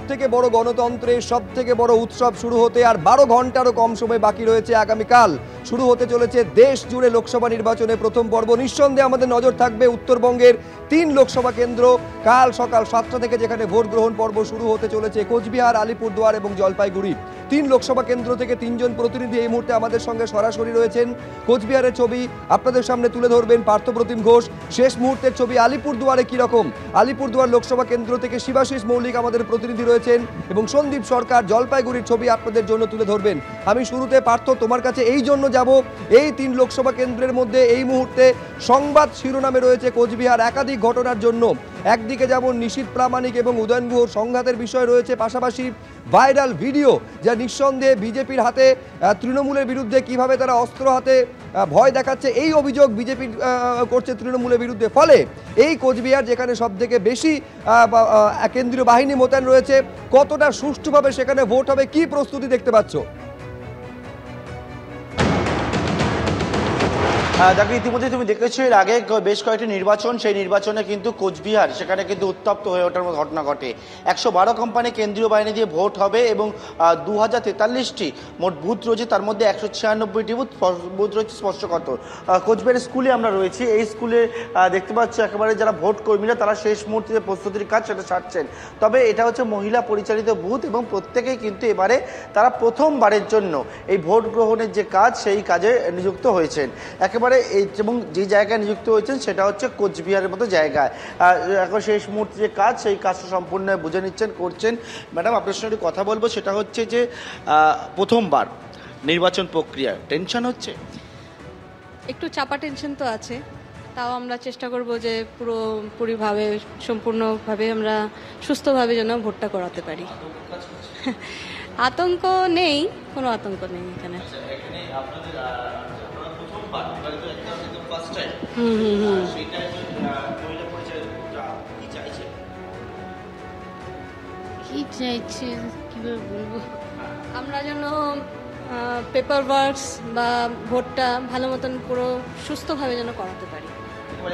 সবথেকে বড় গণতন্ত্রের সবথেকে বড় উৎসব শুরু হতে আর 12 ঘন্টারও কম সময় বাকি রয়েছে। আগামীকাল শুরু হতে চলেছে দেশ জুড়ে লোকসভা নির্বাচনে প্রথম পর্ব। নিঃসন্দেহে আমাদের নজর থাকবে উত্তরবঙ্গের 3 লোকসভা কেন্দ্র। কাল সকাল 7টা থেকে যেখানে ভোট গ্রহণ পর্ব শুরু হতে চলেছে কোচবিহার, আলিপুরদুয়ার এবং জলপাইগুড়ি। 3 লোকসভা কেন্দ্র থেকে 3 জন প্রতিনিধি এই মুহূর্তে আমাদের সঙ্গে সরাসরি রয়েছেন। কোচবিহারের ছবি আপনাদের সামনে তুলে ধরবেন পার্থপ্রতিম ঘোষ। শেষ মুহূর্তের ছবি আলিপুরদুয়ারে কি রকম, আলিপুরদুয়ার লোকসভা কেন্দ্র থেকে শিবাশিস মৌলিক আমাদের প্রতিনিধি রয়েছেন এবং সন্দীপ সরকার জলপাইগুড়ির ছবি আপনাদের জন্য তুলে ধরবেন। আমি শুরুতে পার্থ তোমার কাছে এই জন্য যাব, এই 3 লোকসভা কেন্দ্রের মধ্যে এই মুহূর্তে সংবাদ শিরোনামে রয়েছে কোচবিহার একাধিক ঘটনার জন্য। একদিকে যেমন নিশীথ প্রামাণিক এবং উদয়ন গুহর সংঘাতের বিষয় রয়েছে, পাশাপাশি ভাইরাল ভিডিও যা নিঃসন্দেহে বিজেপির হাতে তৃণমূলের বিরুদ্ধে কিভাবে তারা অস্ত্র হাতে ভয় দেখাচ্ছে, এই অভিযোগ বিজেপি করছে তৃণমূলের বিরুদ্ধে। ফলে এই কোচবিহার যেখানে সবথেকে বেশি কেন্দ্রীয় বাহিনী মোতায়েন রয়েছে, কতটা সুষ্ঠুভাবে সেখানে ভোট হবে, কি প্রস্তুতি দেখতে পাচ্ছ? দেখো, ইতিমধ্যে তুমি দেখেছো এর আগে বেশ কয়েকটি নির্বাচন, সেই নির্বাচনে কিন্তু কোচবিহার সেখানে কিন্তু উত্তপ্ত হয়ে ওঠার মতো ঘটনা ঘটে। 112 কোম্পানি কেন্দ্রীয় বাহিনী দিয়ে ভোট হবে এবং 2043টি মোট বুথ রয়েছে, তার মধ্যে 196টি বুথ রয়েছে স্পর্শকাতর। কোচবিহারের স্কুলে আমরা রয়েছি, এই স্কুলে দেখতে পাচ্ছ একেবারে যারা ভোট কর্মীরা তারা শেষ মুহূর্তে যে প্রস্তুতির কাজ সেটা সারছেন। তবে এটা হচ্ছে মহিলা পরিচালিত বুথ এবং প্রত্যেকেই কিন্তু এবারে তারা প্রথমবারের জন্য এই ভোট গ্রহণের যে কাজ সেই কাজে নিযুক্ত হয়েছেন। একেবারে এবং যে জায়গায় নিযুক্ত হয়েছেন সেটা হচ্ছে কোচবিহারের মতো জায়গায়। এখন শেষ মুহূর্তে যে কাজ সেই কাজটা সম্পূর্ণ বুঝে নিচ্ছেন, করছেন। ম্যাডাম, আপনার সঙ্গে কথা বলবো, সেটা হচ্ছে যে প্রথমবার নির্বাচন প্রক্রিয়া টেনশন হচ্ছে? একটু চাপা টেনশন তো আছে, তাও আমরা চেষ্টা করব যে পুরোপুরিভাবে সম্পূর্ণভাবে আমরা সুস্থভাবে যেন ভোটটা করাতে পারি। আতঙ্ক নেই, কোনো আতঙ্ক নেই এখানে। কি চাইছে কিভাবে বলবো, আমরা যেন পেপার ওয়ার্কস বা ভোটটা ভালো মতন পুরো সুস্থভাবে যেন করাতে পারি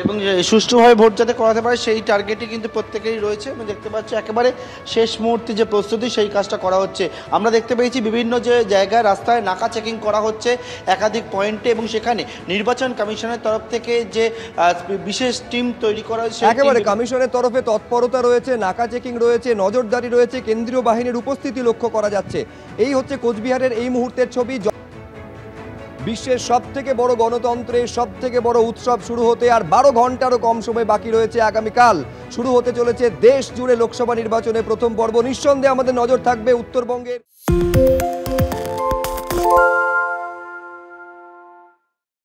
এবং সুষ্ঠুভাবে ভোট যাতে করাতে পারে সেই টার্গেটই কিন্তু প্রত্যেকেরই রয়েছে। আমি দেখতে পাচ্ছি একেবারে শেষ মুহূর্তে যে প্রস্তুতি সেই কাজটা করা হচ্ছে। আমরা দেখতে পেয়েছি বিভিন্ন যে জায়গায় রাস্তায় নাকা চেকিং করা হচ্ছে একাধিক পয়েন্টে, এবং সেখানে নির্বাচন কমিশনের তরফ থেকে যে বিশেষ টিম তৈরি করা হয়েছে, একেবারে কমিশনের তরফে তৎপরতা রয়েছে, নাকা চেকিং রয়েছে, নজরদারি রয়েছে, কেন্দ্রীয় বাহিনীর উপস্থিতি লক্ষ্য করা যাচ্ছে। এই হচ্ছে কোচবিহারের এই মুহূর্তের ছবি। বিশ্বের সবথেকে বড় গণতন্ত্রের সবথেকে বড় উৎসব শুরু হতে আর 12 ঘন্টারও কম সময় বাকি রয়েছে। আগামীকাল শুরু হতে চলেছে দেশ জুড়ে লোকসভা নির্বাচনে প্রথম পর্ব। নিঃসন্দেহে আমাদের নজর থাকবে উত্তরবঙ্গের